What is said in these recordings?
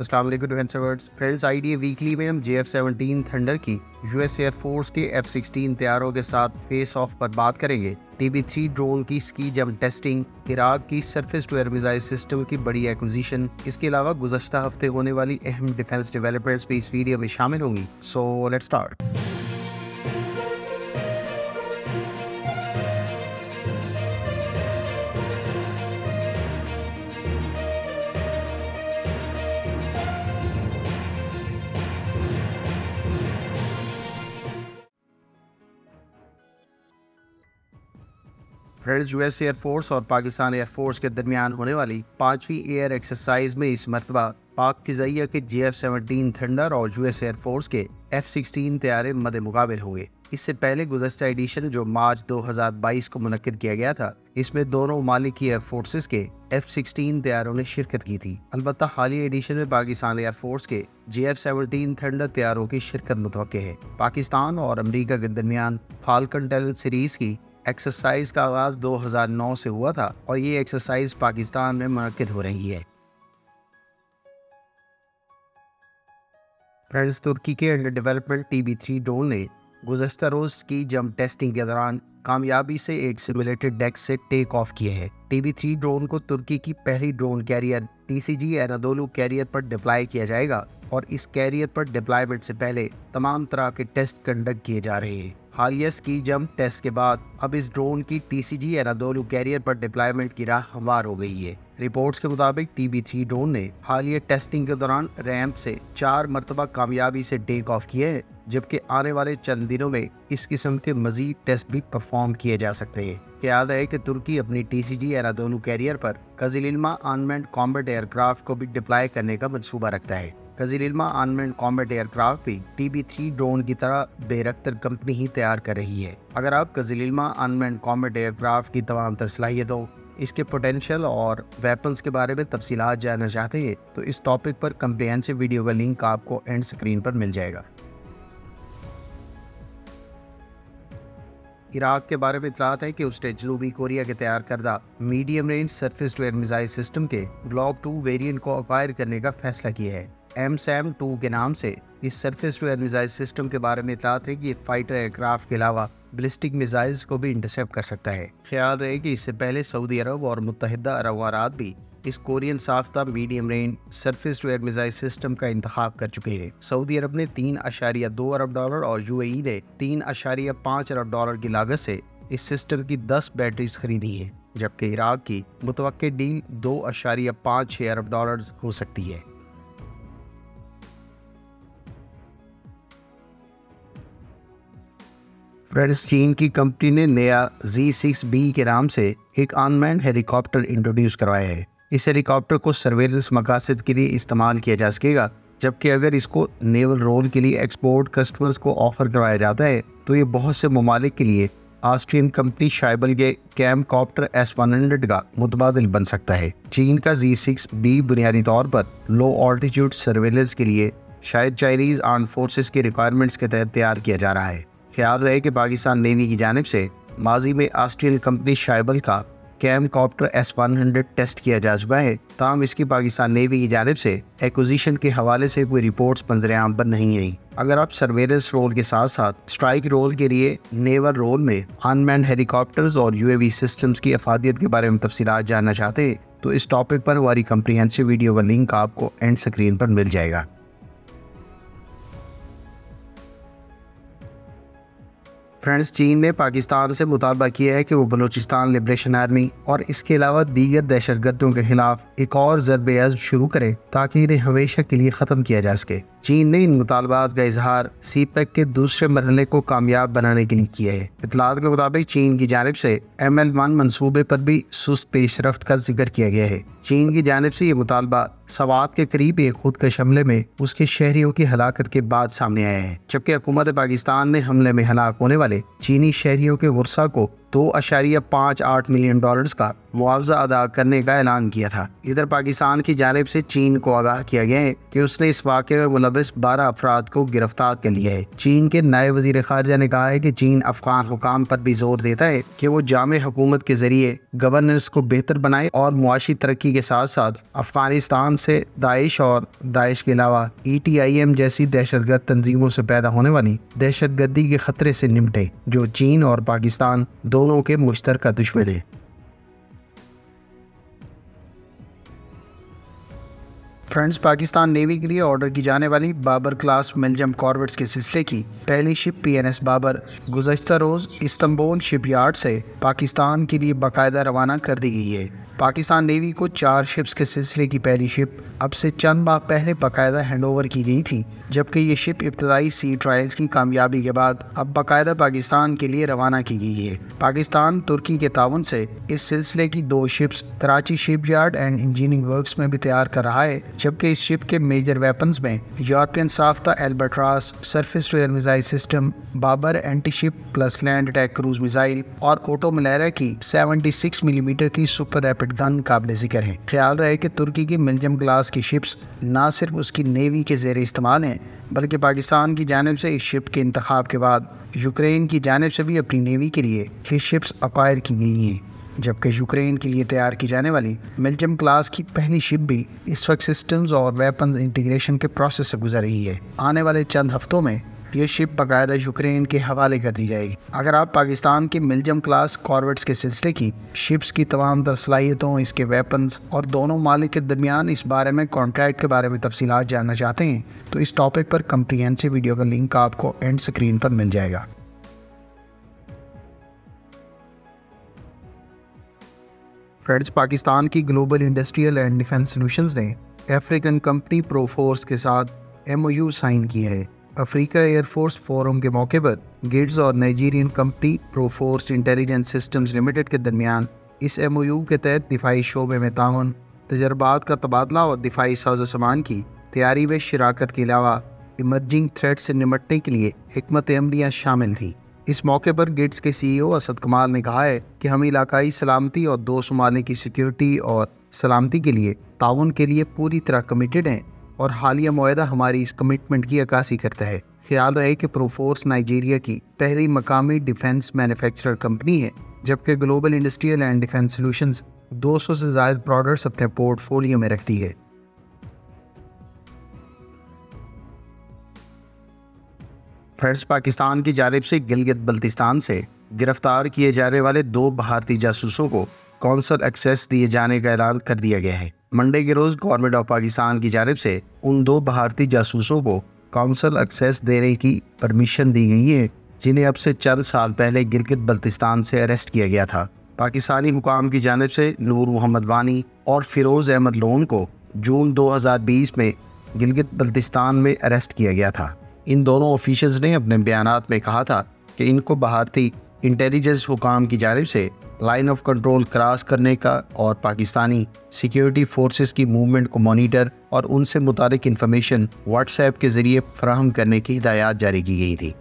अस्सलाम वालेकुम friends, IDA weekly में हम JF-17 थंडर की यूएस एयरफोर्स के F-16 तैयारों के साथ फेस ऑफ पर बात करेंगे। TB3 ड्रोन की स्की जंप टेस्टिंग, इराक की surface to air missile system की बड़ी एक्विजिशन, इसके अलावा गुज़श्ता हफ्ते होने वाली अहम डिफेंस डेवलपमेंट्स भी इस वीडियो में शामिल होंगी। So let's start. Friends, US air force और पाकिस्तान एयरफोर्स के दरमियान होने वाली 5वीं एयर एक्सरसाइज में इस मरतबा पाक फिजाइया के JF-17 थंडर और यूएस एयरफोर्स के F-16 तैयारे मद मुकाबिल होंगे। इससे पहले गुज़श्ता एडिशन जो मार्च 2022 को मुनक्किद किया गया था, इसमें दोनों ममालिक की एयरफोर्सेस के F-16 तैयारों ने शिरकत की थी। अलबत्ता हालिया एडिशन में पाकिस्तान एयरफोर्स के JF-17 थंडर तैयारों की शिरकत मुतवक्के है। पाकिस्तान और अमरीका के दरमियान फाल्कन टैलेंट सीरीज की एक्सरसाइज का आगाज 2009 से हुआ था और ये एक्सरसाइज पाकिस्तान में मुनक्किद हो रही है। फ्रेंड्स, तुर्की के अंडर डेवलपमेंट TB3 ड्रोन ने गुज़श्ता रोज की जंप टेस्टिंग के दौरान कामयाबी से एक सिमुलेटेड डेक से टेक ऑफ किए हैं। TB3 ड्रोन को तुर्की की पहली ड्रोन कैरियर TCG एनादोलू कैरियर पर डिप्लॉय किया जाएगा और इस कैरियर पर डिप्लॉयमेंट से पहले तमाम तरह के टेस्ट कंडक्ट किए जा रहे हैं। हालिया स्की जंप टेस्ट के बाद अब इस ड्रोन की TCG एनादोलू कैरियर पर डिप्लॉयमेंट की राह हमवार हो गई है। रिपोर्ट्स के मुताबिक TB3 ड्रोन ने हालिया टेस्टिंग के दौरान रैंप से 4 मरतबा कामयाबी से टेक ऑफ किए हैं, जबकि आने वाले चंद दिनों में इस किस्म के मजीद टेस्ट भी परफॉर्म किए जा सकते हैं। ख्याल रहे कि तुर्की अपनी TCG एनादोलू कैरियर पर कज़िल-इल्मा अनमैन्ड कॉम्बैट एयरक्राफ्ट को भी डिप्लॉय करने का मंसूबा रखता है। कज़िल-इल्मा अनमैन्ड कॉम्बैट एयरक्राफ्ट भी TB3 ड्रोन की तरह बेरख्तर कंपनी ही तैयार कर रही है। अगर आप कज़िल-इल्मा अनमैन्ड कॉम्बैट एयरक्राफ्ट की तमाम तर सलाहियतों, इसके पोटेंशियल और वेपन्स के बारे में तफसीलात जानना चाहते हैं तो इस टॉपिक पर कम्प्रिहेंसिव वीडियो का लिंक आपको एंड स्क्रीन पर मिल जाएगा। इराक के बारे में इतलात है कि उसने जनूबी कोरिया के तैयार करदा medium range surface to air missile system के ब्लॉक 2 वेरिएंट को अक्वायर करने का फैसला किया है। MSAM-2 के नाम से इस surface to air missile system के बारे में इतलात है कि ये फाइटर एयरक्राफ्ट के अलावा बैलिस्टिक मिसाइल्स को भी इंटरसेप्ट कर सकता है। ख्याल रहे कि इससे पहले सऊदी अरब और मुत्तहिदा अरब अमारात भी इस कोरियन साफ्ता medium range surface to air missile system का इंतखाब कर चुके हैं। सऊदी अरब ने $3.2 अरब और UAE ने $3.5 अरब की लागत से इस सिस्टम की 10 बैटरीज खरीदी हैं, जबकि इराक की मुतवक्के डील $2.56 अरब हो सकती है। फ्रेंड्स, चीन की कंपनी ने नया Z6B के नाम से एक अनमैन्ड हेलीकॉप्टर इंट्रोड्यूस करवाया है। इस हेलीकॉप्टर को सर्वेलेंस मकासद के लिए इस्तेमाल किया जा सकेगा, जबकि अगर इसको नेवल रोल के लिए एक्सपोर्ट कस्टमर्स को ऑफर करवाया जाता है तो ये बहुत से ममालिक के लिए ऑस्ट्रियन कंपनी शाइबल के कैमकॉप्टर S-100 का मुतबादिल बन सकता है। चीन का Z6B बुनियादी तौर पर लो ऑल्टीट्यूड सर्वेलेंस के लिए शायद चाइनीज आर्म फोर्सेस की रिक्वायरमेंट्स के तहत तैयार किया जा रहा है। ख्याल रहे कि पाकिस्तान नेवी की जानिब से माजी में ऑस्ट्रियन कंपनी शाइबल का कैमकॉप्टर S-100 टेस्ट किया जा चुका है, ताहम इसकी पाकिस्तान नेवी की जानिब से एक्विजिशन के हवाले से कोई रिपोर्ट्स मंजर-ए-आम पर नहीं आई। अगर आप सर्वेलेंस रोल के साथ साथ स्ट्राइक रोल के लिए नेवल रोल में अनमैन्ड हेलीकॉप्टर्स और UAV सिस्टम्स की अफादियत के बारे में तफसीलात जानना चाहते हैं तो इस टॉपिक पर हमारी कम्प्रिहेंसिव वीडियो का लिंक आपको एंड स्क्रीन पर मिल जाएगा। फ्रेंड्स, चीन ने पाकिस्तान से मुतालबा किया है कि वो बलूचिस्तान लिबरेशन आर्मी और इसके अलावा दीगर दहशतगर्दों के खिलाफ एक और ज़रब-ए-अज़्म शुरू करे ताकि इन्हें हमेशा के लिए ख़त्म किया जा सके। चीन ने इन मुतालबात का इजहार CPEC के दूसरे मरहले को कामयाब बनाने के लिए किया है। इतलात के मुताबिक चीन की जानिब से ML1 मंसूबे पर भी सुस्त पेशरफ्त का जिक्र किया गया है। चीन की जानिब से ये मुतालबा सवात के करीब एक खुदकश हमले में उसके शहरियों की हलाकत के बाद सामने आया है, जबकि हुकूमत पाकिस्तान ने हमले में हलाक होने वाले चीनी शहरियों के वर्सा को $2.58 मिलियन का मुआवजा अदा करने का ऐलान किया था। इधर पाकिस्तान की जानिब से चीन को आगाह किया गया है कि उसने इस वाक़े में मुलविस 12 अफराद को गिरफ्तार कर लिया है। चीन के नाए वज़ीर ख़ारिजा ने कहा है कि चीन अफ़गान हुकाम पर भी जोर देता है कि वो जामे हुकूमत के जरिए गवर्नेंस को बेहतर बनाए और मुआशी तरक्की के साथ साथ अफगानिस्तान से दाइश और दाइश के अलावा ETIM जैसी दहशतगर्द तंजीमों से पैदा होने वाली दहशतगर्दी के खतरे से निपटे, जो चीन और पाकिस्तान दोनों के मुश्तरका दुश्मन है। फ्रेंड्स, पाकिस्तान नेवी के लिए ऑर्डर की जाने वाली बाबर क्लास मिलजम कॉर्वेट्स के सिलसिले की पहली शिप PNS बाबर गुज़श्ता रोज़ इस्तांबुल शिपयार्ड से पाकिस्तान के लिए बाकायदा रवाना कर दी गई है। पाकिस्तान नेवी को 4 शिप्स के सिलसिले की पहली शिप अब से चंद माह पहले बाकायदा हैंडओवर की गई थी, जबकि ये शिप इब्तदाई सी ट्रायल्स की कामयाबी के बाद अब बाकायदा पाकिस्तान के लिए रवाना की गई है। पाकिस्तान तुर्की के ताउन से इस सिलसिले की 2 ships Karachi shipyard and engineering works में भी तैयार कर रहा है, जबकि इस शिप के मेजर वेपन्स में यूरोपियन साफ्ता Albatros surface to air missile system, Babur anti ship plus land attack cruise missile और ओटो मलेरा की 76 मिलीमीटर की सुपर रैपिड गन काबिल जिक्र है। ख्याल रहे कि तुर्की की मिलजम क्लास की शिप्स न सिर्फ उसकी नेवी के ज़ेर इस्तेमाल हैं, बल्कि पाकिस्तान की जानिब से इस शिप के इंतखाब के बाद यूक्रेन की जानिब से भी अपनी नेवी के लिए ये शिप्स अक्वायर की गई हैं, जबकि यूक्रेन के लिए तैयार की जाने वाली मिलजम क्लास की पहली शिप भी इस वक्त सिस्टम्स और वेपन्स इंटीग्रेशन के प्रोसेस से गुजर रही है। आने वाले चंद हफ्तों में ये शिप बाकायदा यूक्रेन के हवाले कर दी जाएगी। अगर आप पाकिस्तान की मिलजम क्लास कॉर्वेट्स के सिलसिले की शिप्स की तमाम तर सलाहियतों, इसके वेपन्स और दोनों मालिक के दरमियान इस बारे में कॉन्ट्रैक्ट के बारे में तफसीलात जानना चाहते हैं तो इस टॉपिक पर कम्प्रीहेंसिव वीडियो का लिंक आपको एंड स्क्रीन पर मिल जाएगा। फ्रेंड्स, पाकिस्तान की global industrial and defence solutions ने अफ्रीकन कंपनी प्रोफोर्स के साथ MOU साइन की है। अफ्रीका एयरफोर्स फोरम के मौके पर गिट्स और Nigerian company Proforce Intelligence Systems Limited के दरमियान इस MOU के तहत दिफाई शोबे में ताउन, तजर्बात का तबादला और दिफाई साजो सामान की तैयारी में शिराकत के अलावा इमर्जिंग थ्रेट से निपटने के लिए हिकमत अमलियाँ शामिल थी। इस मौके पर गिट्स के CEO असद कमाल ने कहा है कि हम इलाकाई सलामती और 2 ममालिक की सिक्योरिटी और सलामती के लिए ताउन के लिए पूरी तरह कमिटेड हैं और हालिया मुआहदा हमारी इस कमिटमेंट की अक्कासी करता है। ख्याल रहे कि प्रोफोर्स नाइजीरिया की पहली मकामी डिफेंस मैन्युफैक्चरर कंपनी है, जबकि global industrial and defence solutions 200 से ज़ायद प्रोडक्ट्स अपने पोर्टफोलियो में रखती है। फ्रेंड्स, पाकिस्तान की जानिब से गिलगित बल्तिस्तान से गिरफ्तार किए जाने वाले 2 भारतीय जासूसों को कौंसल एक्सेस दिए जाने का ऐलान कर दिया गया है। मंडे के रोज़ गवर्नमेंट ऑफ पाकिस्तान की जानिब से उन 2 भारतीय जासूसों को कौंसल एक्सेस देने की परमिशन दी गई है, जिन्हें अब से चंद साल पहले गिलगित बल्तिस्तान से अरेस्ट किया गया था। पाकिस्तानी हुकाम की जानिब से नूर मोहम्मद वानी और फिरोज़ अहमद लोन को जून 2020 में गिलगित बल्तिस्तान में अरेस्ट किया गया था। इन दोनों ऑफिशियल्स ने अपने बयानात में कहा था कि इनको भारतीय इंटेलिजेंस हुकाम की जानिब से लाइन ऑफ कंट्रोल क्रॉस करने का और पाकिस्तानी सिक्योरिटी फोर्सेस की मूवमेंट को मॉनिटर और उनसे मुतालिक इन्फॉर्मेशन व्हाट्सएप के ज़रिए फराहम करने की हिदायत जारी की गई थी।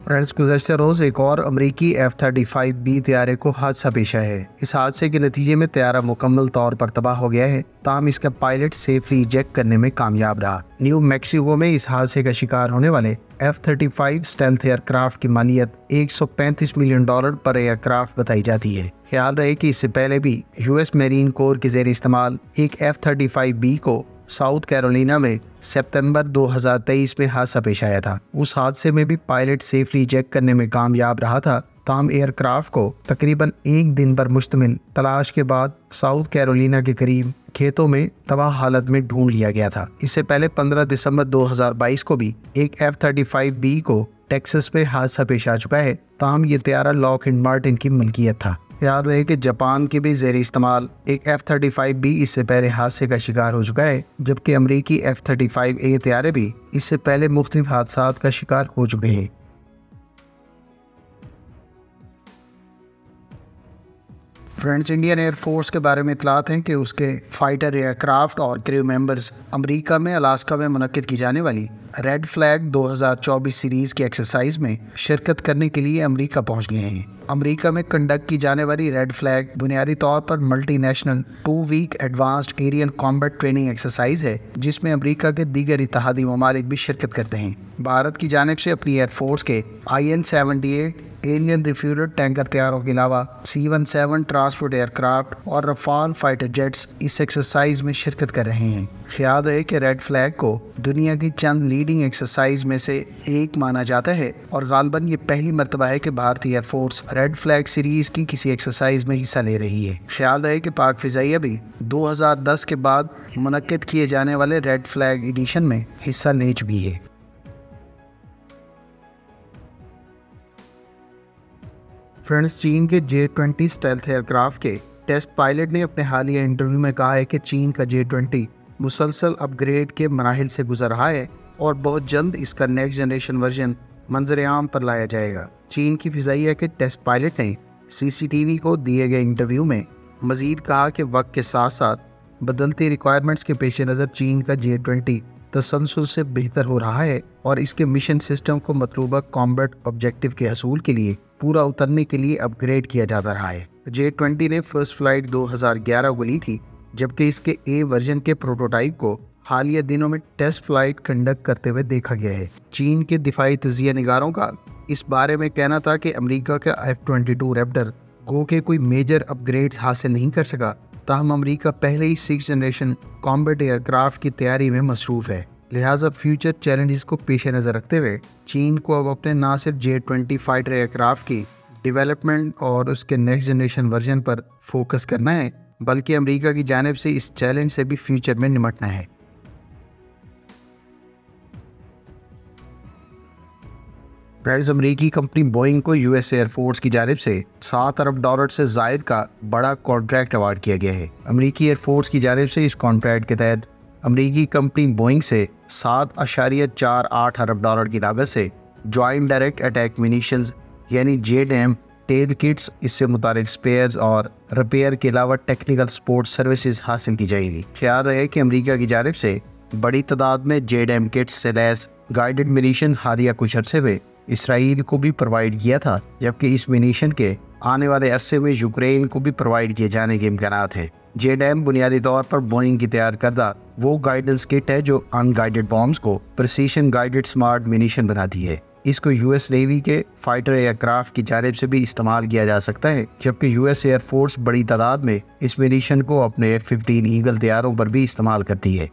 फ्रेंड्स, गुज़श्ता रोज़ एक और अमरीकी F-35B तैयारे को हादसा पेश आया है। इस हादसे के नतीजे में तैयारा मुकम्मल तौर पर तबाह हो गया है, ताहम इसका पायलट सेफली इजेक्ट करने में कामयाब रहा। न्यू मैक्सिको में इस हादसे का शिकार होने वाले F-35 स्टेल्थ एयरक्राफ्ट की मालियत $135 मिलियन पर एयरक्राफ्ट बताई जाती है। ख्याल रहे कि इससे पहले भी US मेरीन कोर के ज़ेर इस्तेमाल एक F-35B को साउथ कैरोलिना में सितंबर 2023 में हादसा पेश आया था। उस हादसे में भी पायलट सेफली इजेक्ट करने में कामयाब रहा था, ताहम एयरक्राफ्ट को तकरीबन 1 दिन पर मुश्तमिल तलाश के बाद साउथ कैरोलिना के करीब खेतों में तबाह हालत में ढूंढ लिया गया था। इससे पहले 15 दिसंबर 2022 को भी एक F-35B को टेक्सास में हादसा पेश आ चुका है, ताहम ये तैयारा लॉकहीड मार्टिन की मलकियत था। याद रहे कि जापान के भी ज़ेर इस्तेमाल एक F-35B इससे पहले हादसे का शिकार हो चुका है, जबकि अमरीकी F-35A तैयारे भी इससे पहले मुख्तलिफ हादसात का शिकार हो चुके हैं। फ्रेंड्स, इंडियन एयरफोर्स के बारे में इतलात हैं कि उसके फाइटर एयरक्राफ्ट और क्रू मेंबर्स अमेरिका में अलास्का में मुनक्किद की जाने वाली रेड फ्लैग 2024 सीरीज़ की एक्सरसाइज में शिरकत करने के लिए अमेरिका पहुंच गए हैं। अमेरिका में कंडक्ट की जाने वाली रेड फ्लैग बुनियादी तौर पर multinational 2 week advanced aerial combat training exercise है, जिसमें अमेरिका के दीगर इत्तेहादी ममालिक भी शिरकत करते हैं। भारत की जानिब से अपनी एयरफोर्स के IL-78 एलियन रिफ्यूलर टैंकर तैयारों के अलावा C-17 ट्रांसपोर्ट एयरक्राफ्ट और रफाल फाइटर जेट्स इस एक्सरसाइज में शिरकत कर रहे हैं। ख्याल रहे कि रेड फ्लैग को दुनिया की चंद लीडिंग एक्सरसाइज में से एक माना जाता है और गालबन ये पहली मरतबा है कि भारतीय एयरफोर्स रेड फ्लैग सीरीज की किसी एक्सरसाइज में हिस्सा ले रही है। ख्याल रहे कि पाक फिजाइया भी 2010 के बाद मुनक्किद किए जाने वाले रेड फ्लैग एडिशन में हिस्सा ले चुकी है। फ्रेंड्स, चीन के J-20 स्टेल्थ एयरक्राफ्ट के टेस्ट पायलट ने अपने हालिया इंटरव्यू में कहा है कि चीन का J-20 मुसलसल अपग्रेड के मराहिल से गुजर रहा है और बहुत जल्द इसका नेक्स्ट जनरेशन वर्जन मंजर आम पर लाया जाएगा। चीन की फिजाइया के टेस्ट पायलट ने CCTV को दिए गए इंटरव्यू में मजीद कहा कि वक्त के साथ साथ बदलती रिक्वायरमेंट्स के पेश नज़र चीन का J-20 तसलसल से बेहतर हो रहा है और इसके मिशन सिस्टम को मतलूबा कॉम्बैट ऑब्जेक्टिव के हसूल के लिए पूरा उतरने के लिए अपग्रेड किया जाता रहा है। J-20 ने फर्स्ट फ्लाइट 2011 को ली थी, जबकि इसके A वर्जन के प्रोटोटाइप को हालिया दिनों में टेस्ट फ्लाइट कंडक्ट करते हुए देखा गया है। चीन के दिफाई तजिया निगारों का इस बारे में कहना था कि अमेरिका का F-22 रैप्टर गो के कोई मेजर अपग्रेड्स हासिल नहीं कर सका, ताहम अमेरिका पहले ही 6th जनरेशन कॉम्बैट एयरक्राफ्ट की तैयारी में मसरूफ़ है। लिहाजा फ्यूचर चैलेंजेस को पेश नज़र रखते हुए चीन को अब अपने ना सिर्फ J-20 फाइटर एयरक्राफ्ट की डेवलपमेंट और उसके नेक्स्ट जनरेशन वर्जन पर फोकस करना है, बल्कि अमेरिका की जानिब से इस चैलेंज से भी फ्यूचर में निपटना है। प्राइस अमेरिकी कंपनी बोइंग को US एयरफोर्स की जानिब से $7 अरब से जायद का बड़ा कॉन्ट्रैक्ट अवार्ड किया गया है। अमेरिकी एयरफोर्स की जानिब से इस कॉन्ट्रैक्ट के तहत अमेरिकी कंपनी बोइंग से $7.48 अरब की लागत से जॉइंट डायरेक्ट अटैक मिनिशंस यानी JDAM टेल किट्स, इससे मुतालिक स्पेयर्स और रिपेयर के अलावा टेक्निकल सपोर्ट सर्विसेज हासिल की जाएगी। ख्याल रहे कि अमेरिका की जानिब से बड़ी तादाद में JDAM किट्स से लैस गाइडेड मिनिशन हालिया कुछ अरसे में इसराइल को भी प्रोवाइड किया था, जबकि इस मिनिशन के आने वाले अरसे में यूक्रेन को भी प्रोवाइड किए जाने के इम्कानात हैं। JDAM बुनियादी तौर पर बोइंग की तैयार करदा वो गाइडेंस किट है जो अनगाइडेड बॉम्ब्स को प्रिसीशन गाइडेड स्मार्ट मिनिशन बनाती है। इसको US नेवी के फाइटर एयरक्राफ्ट की जानिब से भी इस्तेमाल किया जा सकता है, जबकि US एयरफोर्स बड़ी तादाद में इस मिनिशन को अपने F-15 ईगल तैयारों पर भी इस्तेमाल करती है।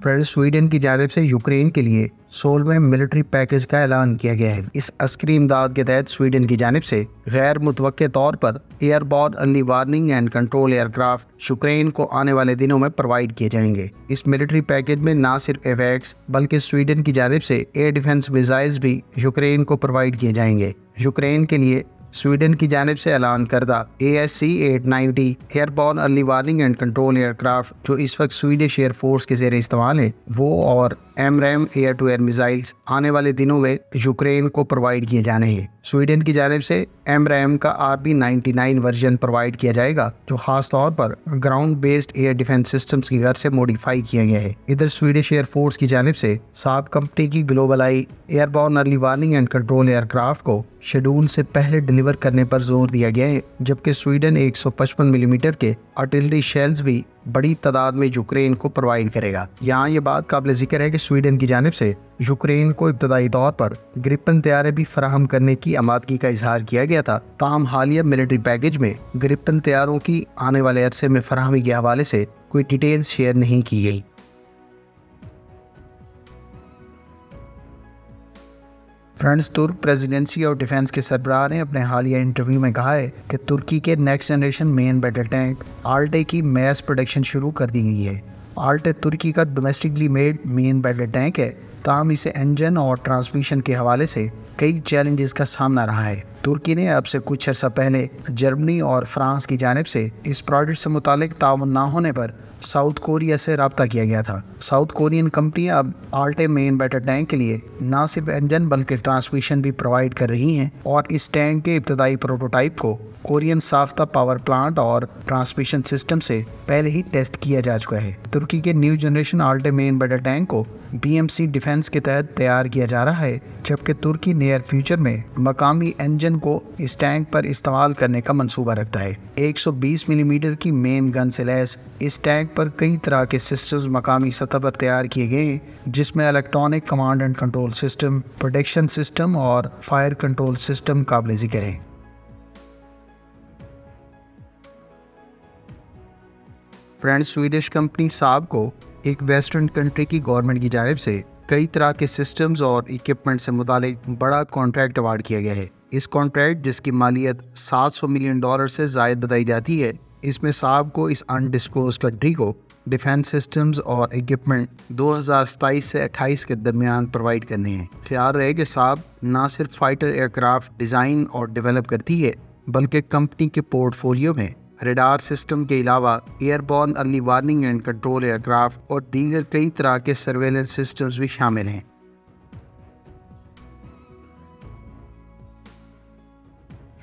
फ्रेंड्स, स्वीडन की जानिब से यूक्रेन के लिए 16वें मिलिट्री पैकेज का ऐलान किया गया है। इस अस्करी इमदाद के तहत स्वीडन की जानिब से गैर मुतवक्के तौर पर airborne early warning and control aircraft Ukraine को आने वाले दिनों में प्रोवाइड किए जाएंगे। इस मिलिट्री पैकेज में न सिर्फ एवैक्स बल्कि स्वीडन की जानिब से एयर डिफेंस मिसाइल्स भी यूक्रेन को प्रोवाइड किए जाएंगे। यूक्रेन के लिए स्वीडन की जानिब से ऐलान करदा ASC-890 airborne early warning and control aircraft जो इस वक्त स्वीडिश एयरफोर्स के ज़ेरे इस्तेमाल है, वो और AMRAAM air to air missiles आने वाले दिनों में यूक्रेन को प्रोवाइड किए जाने हैं। स्वीडन की जानिब से AMRAAM का RB-99 वर्जन प्रोवाइड किया जाएगा, जो खास तौर पर ground based air defence systems की घर से मॉडिफाई किया गया है। इधर स्वीडिश एयरफोर्स की जानिब से साब कंपनी की global I airborne early warning and control aircraft को शेड्यूल से पहले डिलीवर करने पर जोर दिया गया है, जबकि स्वीडन 155 मिलीमीटर के आर्टिलरी शेल्स भी बड़ी तादाद में यूक्रेन को प्रोवाइड करेगा। यहाँ ये बात काबिल जिक्र है कि स्वीडन की जानिब से यूक्रेन को इब्तदाई तौर पर ग्रिपन तैयारे भी फराहम करने की आमादगी का इजहार किया गया था, ताहम हालिया मिलिट्री पैकेज में ग्रिपन तैयारों की आने वाले अरसे में फराहमी के हवाले से कोई डिटेल्स शेयर नहीं की गई। फ्रेंड्स, तुर्क प्रेसिडेंसी और डिफेंस के सरबराह ने अपने हालिया इंटरव्यू में कहा है कि तुर्की के next generation main battle tank Altay की मैस प्रोडक्शन शुरू कर दी गई है। आल्टे तुर्की का domestically made main battle tank है ताहम इसे इंजन और ट्रांसमिशन के हवाले से कई चैलेंजेस का सामना रहा है। तुर्की ने अब से कुछ अर्सा पहले जर्मनी और फ्रांस की जानिब से इस प्रोजेक्ट से मुतालिक ताउन ना होने पर साउथ कोरिया से रब्ता किया गया था। साउथ कोरियन कंपनियां अब आल्टे मेन बैटर टैंक के लिए न सिर्फ इंजन बल्कि ट्रांसमिशन भी प्रोवाइड कर रही हैं और इस टैंक के इब्तदाई प्रोटोटाइप को कोरियन साफ्ता पावर प्लांट और ट्रांसमिशन सिस्टम से पहले ही टेस्ट किया जा चुका है। तुर्की के new generation Altay main battle tank को BMC डिफेंस के तहत तैयार किया जा रहा है, जबकि तुर्की नियर फ्यूचर में मकामी इंजन को इस टैंक पर इस्तेमाल करने का मंसूबा रखता है। 120 मिलीमीटर की मेन गन से लैस इस टैंक पर कई तरह के सिस्टम्स मकामी सतह पर तैयार किए गए हैं, जिसमें electronic command and control system, protection system और फायर कंट्रोल सिस्टम काबिल जिक्र हैं। फ्रेंड्स, स्वीडिश कंपनी साब को एक वेस्टर्न कंट्री की गवर्नमेंट की जानिब से कई तरह के सिस्टम्स और इक्विपमेंट से मुतालिक बड़ा कॉन्ट्रैक्ट अवार्ड किया गया है। इस कॉन्ट्रैक्ट, जिसकी मालियत $700 मिलियन से ज़ायद बताई जाती है, इसमें साब को इस अनडिस्क्लोज कंट्री को डिफेंस सिस्टम्स और इक्विपमेंट 2027 से 28 के दरमियान प्रोवाइड करने हैं। ख्याल रहे कि साब ना सिर्फ फाइटर एयरक्राफ्ट डिज़ाइन और डेवलप करती है, बल्कि कंपनी के पोर्टफोलियो में रेडार सिस्टम के अलावा airborne early warning and control aircraft और दीगर कई तरह के सर्वेलेंस सिस्टम्स भी शामिल हैं।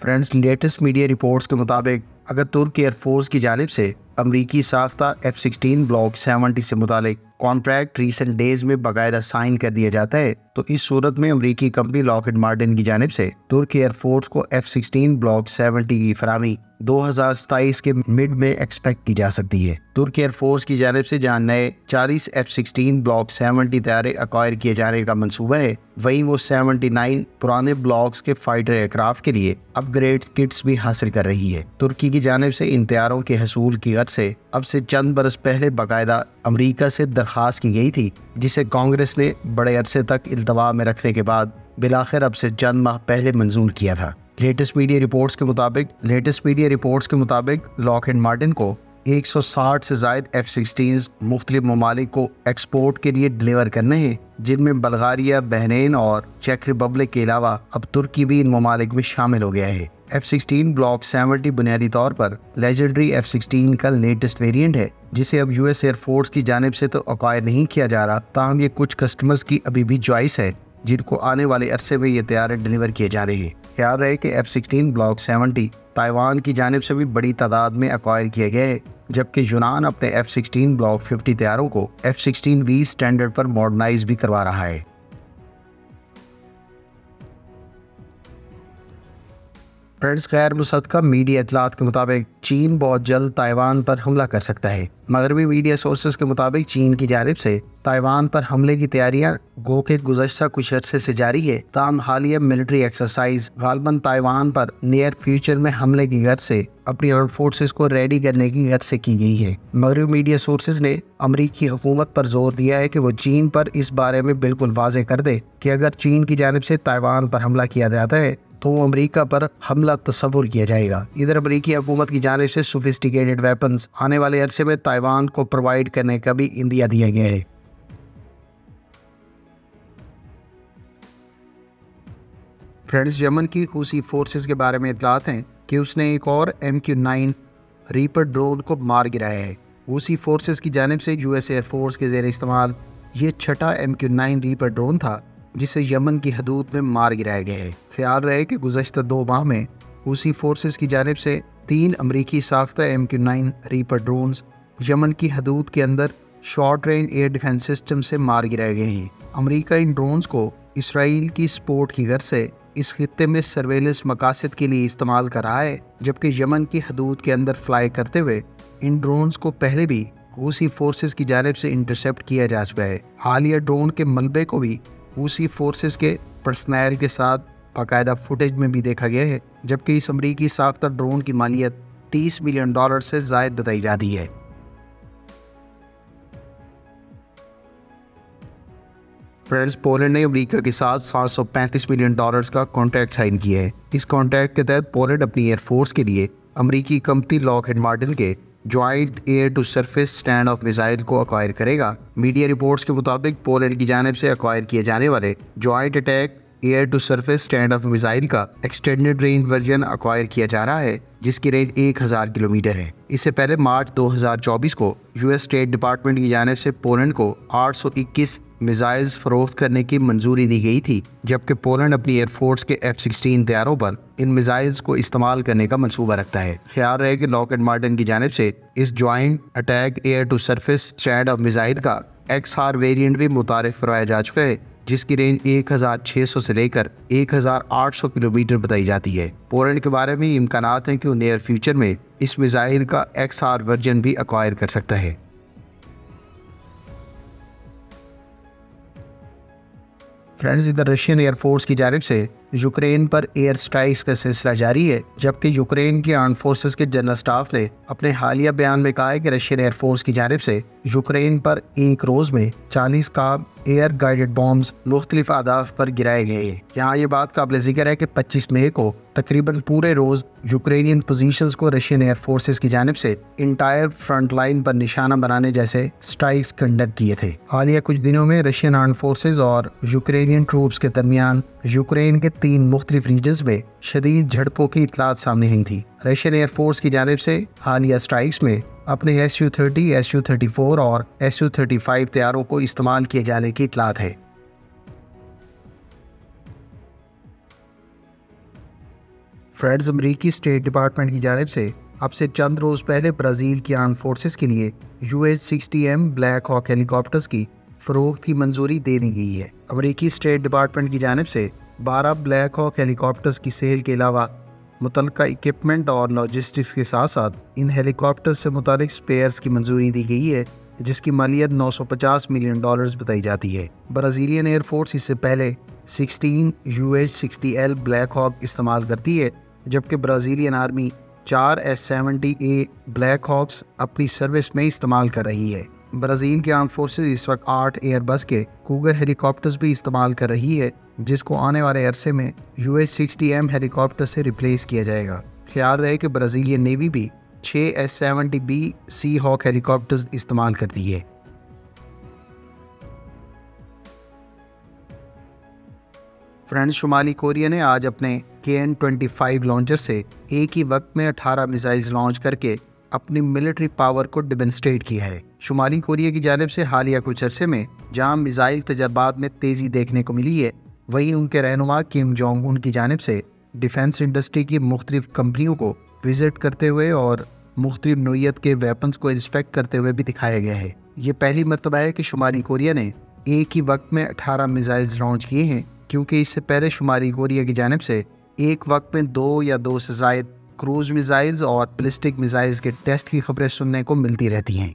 फ्रेंड्स, लेटेस्ट मीडिया रिपोर्ट्स के मुताबिक अगर तुर्क एयरफोर्स की जानिब से अमरीकी साख्ता F-16 ब्लॉक 70 से मुतालिक कॉन्ट्रैक्ट रीसेंट डेज में बाकायदा साइन कर दिया जाता है, तो इस सूरत में अमरीकी कंपनी लॉकहीड मार्टिन की जानिब से तुर्क एयरफोर्स को F-16 ब्लॉक 70 की फराहमी 2027 के मिड में एक्सपेक्ट की जा सकती है। तुर्क एयरफोर्स की जानिब से जहां नए 40 F-16 ब्लॉक 70 तैयारे अक्वायर किए जाने का मंसूबा है, वहीं वो 79 पुराने ब्लॉक्स के फाइटर एयरक्राफ्ट के लिए अपग्रेड किट्स भी हासिल कर रही है। तुर्की की जानिब से इन तैयारों के हसूल की गर्ज से अब से चंद बरस पहले बाकायदा अमरीका से दरख्वास्त की गई थी, जिसे कांग्रेस ने बड़े अरसे तक इल्तवा में रखने के बाद बिलाखिर अब से चंद माह पहले मंजूर किया था। लेटेस्ट मीडिया रिपोर्ट्स के मुताबिक लॉकहीड मार्टिन को 160 से ज़ायद F-16 मुख्तलिफ ममालिक को एक्सपोर्ट के लिए डिलीवर करने हैं, जिनमें बल्गारिया, बहरीन और चेक रिपब्लिक के अलावा अब तुर्की भी इन ममालिक में शामिल हो गया है। F-16 ब्लॉक 70 बुनियादी तौर पर लेजेंडरी F-16 का लेटेस्ट वेरिएंट है, जिसे अब US एयरफोर्स की जानिब से तो अक्वायर नहीं किया जा रहा, ताहम ये कुछ कस्टमर्स की अभी भी चॉइस है, जिनको आने वाले अरसे में ये तैयारे डिलीवर किए जा रहे हैं। ख्याल रहे कि F-16 ब्लॉक 70 ताइवान की जानिब से भी बड़ी तादाद में अक्वायर किए गए, जबकि यूनान अपने F-16 ब्लॉक 50 तैयारों को F-16V स्टैंडर्ड पर मॉडर्नाइज भी करवा रहा है। फ्रेंड्स, गैर मुसद्दक़ा मीडिया इतलात के मुताबिक चीन बहुत जल्द ताइवान पर हमला कर सकता है। मगरबी मीडिया सोर्सेज के मुताबिक चीन की जानिब से ताइवान पर हमले की तैयारियां गो के गुज़श्ता कुछ अरसे से जारी है, ताहम हालिया मिलिट्री एक्सरसाइज गालबन ताइवान पर नियर फ्यूचर में हमले की गर्ज से अपनी आर्म्ड फोर्सेस को रेडी करने की गर्ज से की गई है। मगरबी मीडिया सोर्सेज ने अमरीकी हुकूमत पर जोर दिया है कि वो चीन पर इस बारे में बिल्कुल वाज़ेह कर दे कि अगर चीन की जानिब से ताइवान पर हमला किया जाता है तो अमेरिका पर हमला तस्वुर किया जाएगा। इधर अमेरिकी हुकूमत की जानिब से सोफिस्टिकेटेड वेपन्स आने वाले अरसे में ताइवान को प्रोवाइड करने का भी इंदिया दिया गया है। फ्रेंड्स, यमन की हूसी फोर्सेस के बारे में इतलात हैं कि उसने एक और MQ-9 रीपर ड्रोन को मार गिराया है। हूसी फोर्सेस की जानिब से US एयरफोर्स के ज़ेर इस्तेमाल ये छठा MQ-9 रीपर ड्रोन था जिसे यमन की हदूद में मार गिराया गया है। ख्याल रहे कि गुज़श्ता 2 माह में हूसी फोर्सेस की जानिब से 3 अमरीकी साख्ता MQ-9 रीपर ड्रोन्स यमन की हदूद के अंदर short range air defence system से मार गिराए गए हैं। अमरीका इन ड्रोन्स को इसराइल की सपोर्ट की गर्ज से इस खित्ते में सर्वेलेंस मकासद के लिए इस्तेमाल कर रहा है, जबकि यमन की हदूद के अंदर फ्लाई करते हुए इन ड्रोन्स को पहले भी हूसी फोर्सेस की जानिब से इंटरसेप्ट किया जा चुका है। हालिया ड्रोन के मलबे को भी हूसी फोर्सेस के पर्सनल के साथ बाकायदा फुटेज में भी देखा गया है, जबकि इस अमरीकी साख्ता ड्रोन की मालियत $30 मिलियन से ज़ायद बताई जाती है। फ्रेंड्स, पोलैंड ने अमेरिका के साथ $735 मिलियन का कॉन्ट्रैक्ट साइन किया है। इस कॉन्ट्रैक्ट के तहत पोलैंड अपनी एयरफोर्स के लिए अमरीकी कंपनी लॉकहीड मार्टिन के joint air to surface stand off missile को अक्वायर करेगा। मीडिया रिपोर्ट्स के मुताबिक पोलैंड की जानिब से अक्वायर किए जाने वाले joint attack air to surface stand off missile का एक्सटेंडेड रेंज वर्जन अक्वायर किया जा रहा है, जिसकी रेंज 1000 किलोमीटर है। इससे पहले मार्च 2024 को यूएस स्टेट डिपार्टमेंट की जानिब से पोलैंड को 821 मिसाइल्स फरोख्त करने की मंजूरी दी गई थी, जबकि पोलैंड अपनी एयरफोर्स के F-16 तैयारों पर इन मिसाइल्स को इस्तेमाल करने का मंसूबा रखता है। ख्याल रहे कि लॉकहीड मार्टिन की जानिब से इस joint attack air to surface stand off missile का XR वेरिएंट भी मुतारिफ करवाया जा चुका है, जिसकी रेंज 1600 से लेकर 1800 किलोमीटर बताई जाती है। पोलैंड के बारे में इम्कानात हैं कि वो नियर फ्यूचर में इस मिसाइल का XR वर्जन भी अक्वायर कर सकता है। फ्रेंड्स, इधर रशियन एयरफोर्स की जानिब से यूक्रेन पर एयर स्ट्राइक्स का सिलसिला जारी है, जबकि यूक्रेन के आर्म फोर्सेस के जनरल स्टाफ ने अपने हालिया बयान में कहा है कि रशियन एयरफोर्स की जानिब से यूक्रेन पर एक रोज में 40 काब एयर गाइडेड बॉम्ब्स मुख्तलिफ अहदाफ पर गिराए गए हैं। यहाँ ये बात काबिल जिक्र है कि 25 मई को तकरीबन पूरे रोज यूक्रेनियन पोजीशंस को रशियन एयरफोर्सेस की जानिब से इंटायर फ्रंट लाइन पर निशाना बनाने जैसे स्ट्राइक्स कंडक्ट किए थे। हालिया कुछ दिनों में रशियन आर्म फोर्सेस और यूक्रेनियन ट्रूप्स के दरमियान यूक्रेन के 3 मुख्तलिफ रीजन्स में शदीद झड़पों की इतलात सामने आई थी। रशियन एयरफोर्स की जानिब से हालिया स्ट्राइक्स में अपने Su-30, Su-34 और Su-35 तैयारों को इस्तेमाल किए जाने की इतलात है। फ्रेंड्स, अमरीकी स्टेट डिपार्टमेंट की जानिब से अब से चंद रोज़ पहले ब्राज़ील की आर्म फोर्सेस के लिए UH-60M ब्लैक हॉक हेलीकॉप्टर्स की फ़रोख्त की मंजूरी दे दी गई है। अमरीकी स्टेट डिपार्टमेंट की जानिब से 12 ब्लैक हॉक हेलीकॉप्टर्स की सेल के अलावा मुतल्लका इक्विपमेंट और लॉजिस्टिक्स के साथ साथ इन हेलीकॉप्टर्स से मुतालिक स्पेयर्स की मंजूरी दी गई है, जिसकी मालियत $950 मिलियन बताई जाती है। ब्राज़ीलियन एयरफोर्स इससे पहले 16 UH-60L ब्लैक हॉक इस्तेमाल करती है, जबकि Brazilian army 4 S-70A Black Hawks अपनी सर्विस में इस्तेमाल कर रही है। ब्राज़ील के आर्म फोर्सेस इस वक्त 8 एयरबस के कूगर हेलीकॉप्टर्स भी इस्तेमाल कर रही है, जिसको आने वाले अरसे में UH-60M हेलीकॉप्टर से रिप्लेस किया जाएगा। ख्याल रहे कि ब्राज़ीलियन नेवी भी 6 S-70B सी हॉक हेलीकॉप्टर्स इस्तेमाल करती है। फ्रेंड्स, शुमाली कोरिया ने आज अपने KN-25 लॉन्चर से एक ही वक्त में 18 मिसाइल्स लॉन्च करके अपनी मिलिट्री पावर को डिमॉन्स्ट्रेट किया है। शुमाली कोरिया की जानिब से हालिया कुछ अरसे में जहां मिसाइल तजर्बात में तेज़ी देखने को मिली है, वहीं उनके रहनुमा किम जोंग उन की जानिब से डिफेंस इंडस्ट्री की मुख्तलिफ कंपनियों को विजिट करते हुए और मुख्तलिफ नोयत के वेपन्स को इंस्पेक्ट करते हुए भी दिखाया गया है। ये पहली मरतबा है कि शुमाली कोरिया ने एक ही वक्त में 18 मिसाइल्स लॉन्च किए हैं, क्योंकि इससे पहले शुमाली कोरिया की जानिब से एक वक्त में 2 या 2 से ज़ायद क्रूज मिसाइल्स और बैलिस्टिक मिसाइल्स के टेस्ट की खबरें सुनने को मिलती रहती हैं।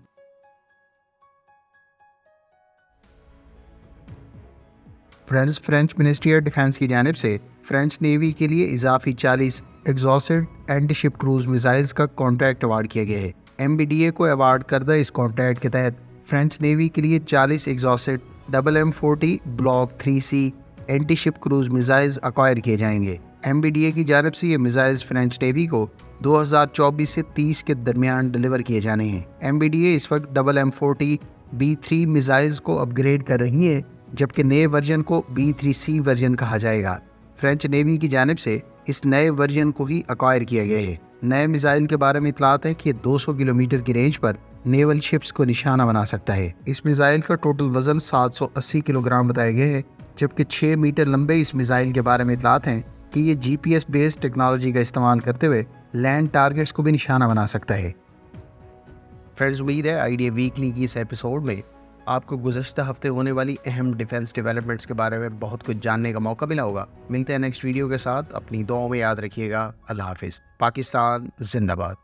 Friends, French ministry of defence की जानिब से फ्रेंच नेवी के लिए इजाफी 40 exhausted anti ship cruise missiles का कॉन्ट्रैक्ट अवार्ड किया गया है। MBDA को अवार्ड करदा इस कॉन्ट्रैक्ट के तहत फ्रेंच नेवी के लिए 40 exhausted MM40 block 3C anti ship cruise missiles acquire किए जाएंगे। MBDA की जानिब से ये मिसाइल्स फ्रेंच नेवी को 2024 से 30 के दरमियान डिलीवर किए जाने हैं। MBDA इस वक्त MM40 B3 मिसाइल्स को अपग्रेड कर रही है, जबकि नए वर्जन को B3C वर्जन कहा जाएगा। फ्रेंच नेवी की जानिब से इस नए वर्जन को ही अक्वायर किया गया है। नए मिसाइल के बारे में इतलात है कि 200 किलोमीटर की रेंज पर नेवल शिप्स को निशाना बना सकता है। इस मिसाइल का टोटल वजन 780 किलोग्राम बताया गया है, जबकि 6 मीटर लंबे इस मिसाइल के बारे में इतलात हैं कि ये GPS बेस्ड टेक्नोलॉजी का इस्तेमाल करते हुए लैंड टारगेट्स को भी निशाना बना सकता है। फ्रेंड्स, उम्मीद है आइडिया वीकली की इस एपिसोड में आपको गुज़श्ता हफ्ते होने वाली अहम डिफेंस डेवलपमेंट्स के बारे में बहुत कुछ जानने का मौका मिला होगा। मिलते हैं नेक्स्ट वीडियो के साथ। अपनी दुआओं में याद रखिएगा। अल्लाह हाफिज़। पाकिस्तान जिंदाबाद।